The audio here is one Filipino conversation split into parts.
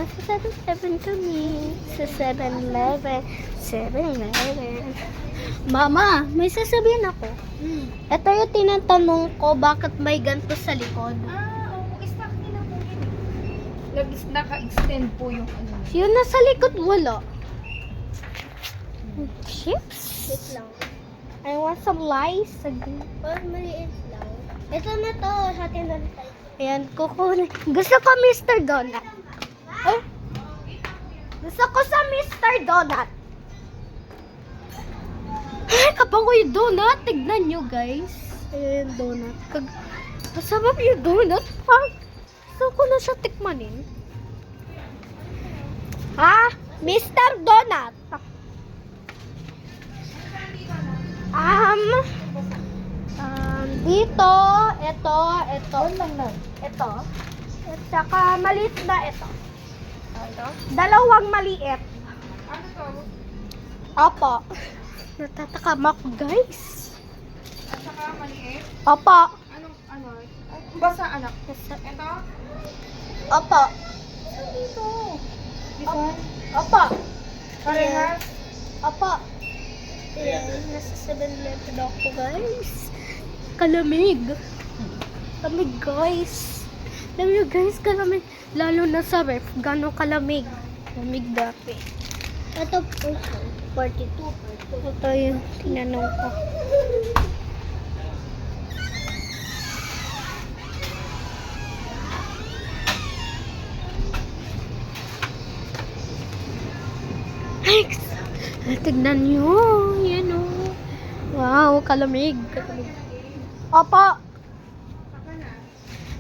Nasa 7-Eleven kami. Sa 7-Eleven. 7-Eleven. Mama, may sasabihin ako. Ito yung tinatanong ko, bakit may ganito sa likod? Oo, stock nila po yun. Naka-extend po yung ano. Yung nasa likod, wala. Chips? Wait lang. I want some lice. Oh, maliit lang. Ito na to. Sa atin na tayo. Ayan, kukunin. Gusto ko Mr. Donut. Eh? Gusto ko sa Mr. Donut. Ay, kapango yung donut. Tignan nyo, guys. Ayan, donut. Masarap yung donut. Gusto ko na siya tikmanin. Ha? Mr. Donut. Dito, ito. Ito. At saka maliit na ito. Dalawang maliit. Ano to? Opo. Natatakam ako, guys. At saka maliit. Opo. Anong ano? Basta anak. Ito? Opo. Saan dito? This one? Opo. Parehas? Opo. Ayan, nasa 7-Eleven ako, guys. Kalamig. Kalamig, guys. Alam nyo, guys, kalamig. Lalo na sa ref, gano'ng kalamig. Kalamig dati. Ito po. 42. Ito yung tinanong ko. Ay, tignan nyo. Yan o. Wow, kalamig. Opo.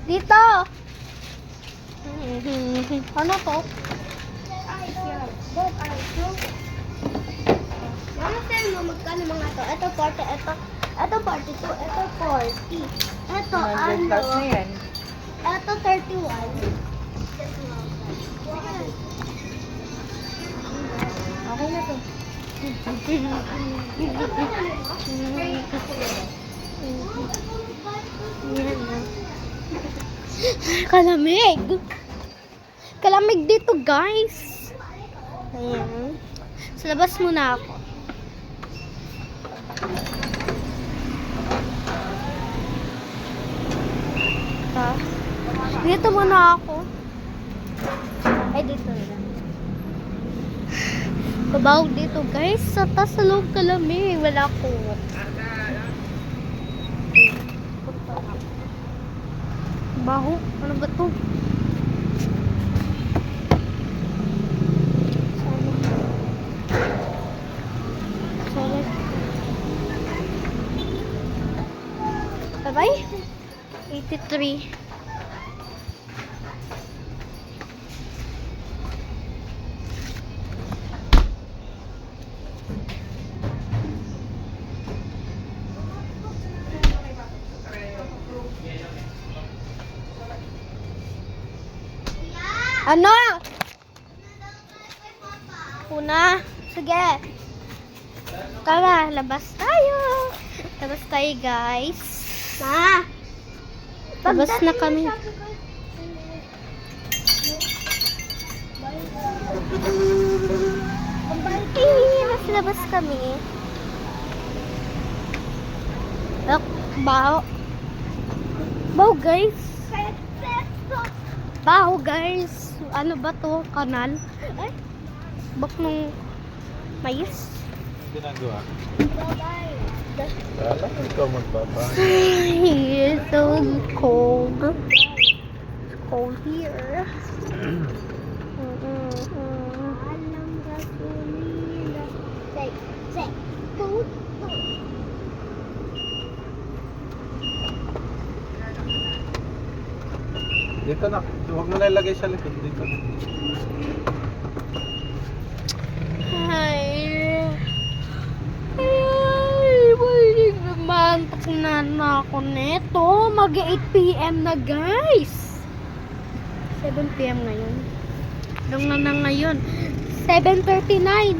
Dito. Ano to? Ice yan. Both ice. No? Mama, tell mo magkano mga to. Ito 40. Ito 42. Ito 40. Ito ano. yan. Ito 31. Okay na to. Yan na. Kalamig. Kalamig dito, guys. Ayan. Sa labas muna ako. Ha? Dito muna ako. Ay, dito na. Kabaw dito, guys. Sa taas sa loob kalamig. Wala ko. Baho. Ano ba to? Sorry. Bye-bye. 83. Ano? Una. Sige. Tara, labas tayo. Labas tayo, guys. Ma. Labas na kami. Labas kami. Baho. Baho, guys. Baho, guys. Ano ba to? Kanal? Ay, bak nung mais. Ginagawa. Bye-bye. Kala ko ikaw magpapa. It's so cold. It's cold here. Alam gasolina. Say. Food. Dito na. Huwag mo na ilagay sa likod. Dito na. Ay. Ay, malig naman. Taknan na ako neto. Mag 8 PM na, guys. 7 PM ngayon. Lang na ngayon. 7:39.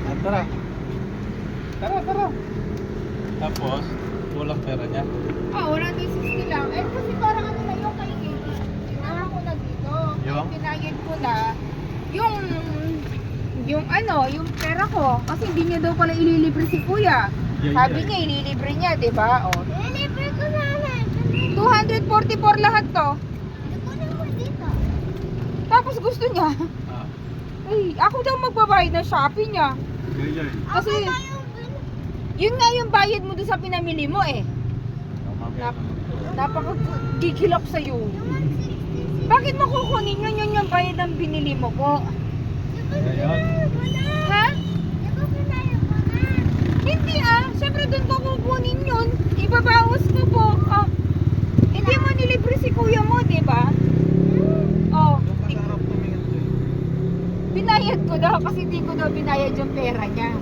Ah, tara. Tara. Tapos, Walang pera niya. Ah, 160 lang. Eh, kasi parang ano na yung kay Katie. Tinanong ko na dito. Yung? Pinayad ko na yung ano, yung pera ko. Kasi hindi niya daw pala ililibre si kuya. Yay, Sabi yay. niya, ililibre niya, di ba? O, Deliver ko namin. 244 lahat to. Kunin mo dito. Tapos gusto niya, Ah, ay, ako daw magbabayad ng Shopee niya. yay, yay. Kasi, yun nga yung bayad mo doon sa pinamili mo eh. Napaka-gigilap sa'yo. Bakit mo kukunin yun? Yun yung bayad ng binili mo po. Ngayon, Ha? Hindi ah. Siyempre doon ko kukunin yun. Ibabawas ko po. Ah, hindi mo nilibre si kuya mo, di ba? Oh, yung kasarap tumingin ko eh. binayad ko daw kasi hindi ko daw binayad yung pera niya.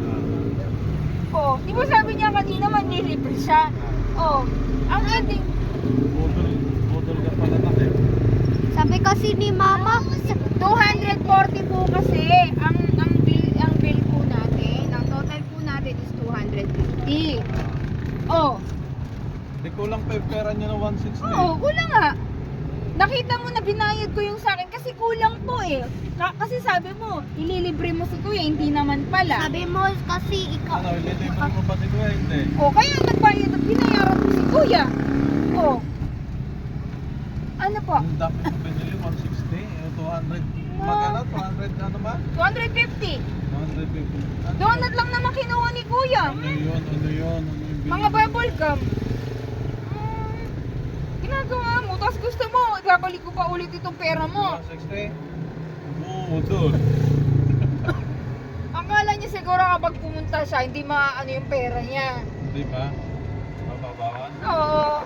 Oh, di ba sabi niya kanina man nilibre siya? Oh, ang ending, Budol ka pala na eh. Sabi kasi ni Mama, 240 po kasi ang bill po natin. Ang total po natin is 250. Oh, Di kulang pa yung pera niya ng 160. oo, kulang nga. Nakita mo na binayad ko yung sa akin kasi kulang po eh. Kasi sabi mo, ililibre mo si kuya, hindi naman pala. sabi mo kasi ikaw. Ano, ililibre mo ba si Kuya? Hindi. O, kaya nagbayad at binayaran mo si kuya. O. Ano po? Ang dapat mo binili, 160. Yung 200. Magkano? 200 ano ba? 250. 250. Ano Donut lang naman kinuha ni kuya. Ano yun? Ano yun? Ano yung Mga bubble gum. Ginagawa mo, tapos gusto mo, ibabalik ko pa ulit itong pera mo. 160? Budol. Akala niya siguro kapag pumunta siya, hindi maano yung pera niya. Di ba? Mababawan? Oo.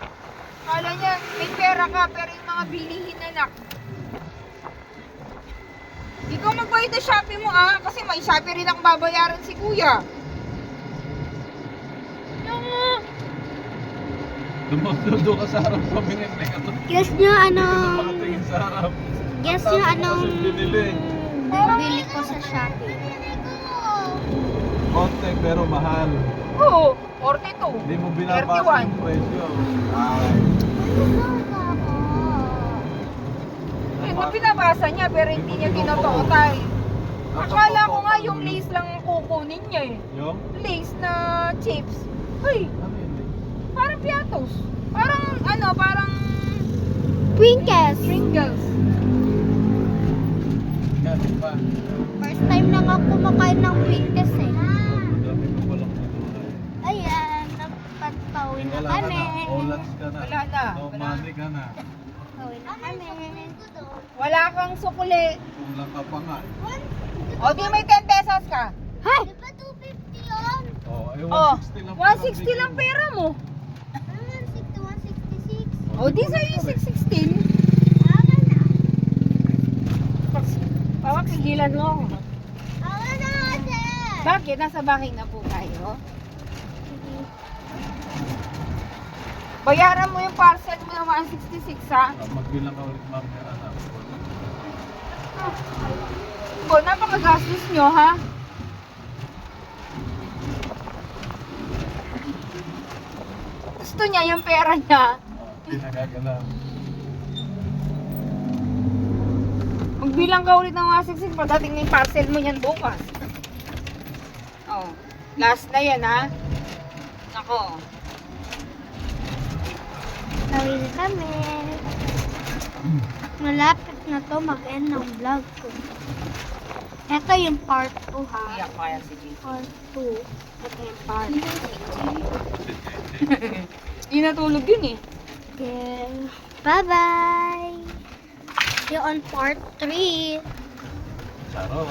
Akala niya, may pera ka, pero yung mga bilihin anak. Ikaw magbayad na Shopee mo ah, kasi may Shopee rin ang babayaran si kuya. Doon ka sa harap pamingin. Hindi ka doon. Guess nyo anong, Nakatingin sa harap. guess nyo anong Kasi binili. bibili ko sa Shopee. Konti pero mahal. Oo, 42. Hindi mo binabasa 31. yung presyo. Ay. Eh, na pinabasa niya pero hindi niya tinototay. Akala ko nga yung lace lang ang kukunin niya eh. Yung? Lace na chips. Uy, Ano yun? parang piatos. Parang ano, parang Twinkles. Pringles. Ganun pa. First time lang ako kumakain ng Twinkles eh. Madami ko palang natuloy. Ayan, napagpawin na Wala ka kami. na. Olats ka na. Wala na. No Wala. money ka na. Pawin na kami. Wala kang sukuli. Wala ka pa nga. O di may 10 pesos ka. Hay! Di ba 250 yun? Oh, ay Oh, 160 lang. 160 lang pera mo. 160, 166. O di sa'yo yung 616. Akin na. Papapigilan mo ako. Akin na kasi. Bakit? Nasa bahay na po kayo? Bayaran mo yung parcel mo ng 166 ha? Magbilang ka ulit mamaya anak. O, napakagastos nyo ha? Gusto niya yung pera niya. Pinagagalaw. Magbilang ka ulit ng 166 pagdating na yung parcel mo yan bukas. Oh, last na yan ha? Nako. Pawin na kami. Malapit na to mag-end ng vlog ko. Ito yung part 2 ha. Iyak kaya sige. Part 2. Ito yung part 2. Hindi natulog yun eh. Okay. Bye-bye. See you on part 3. Saro.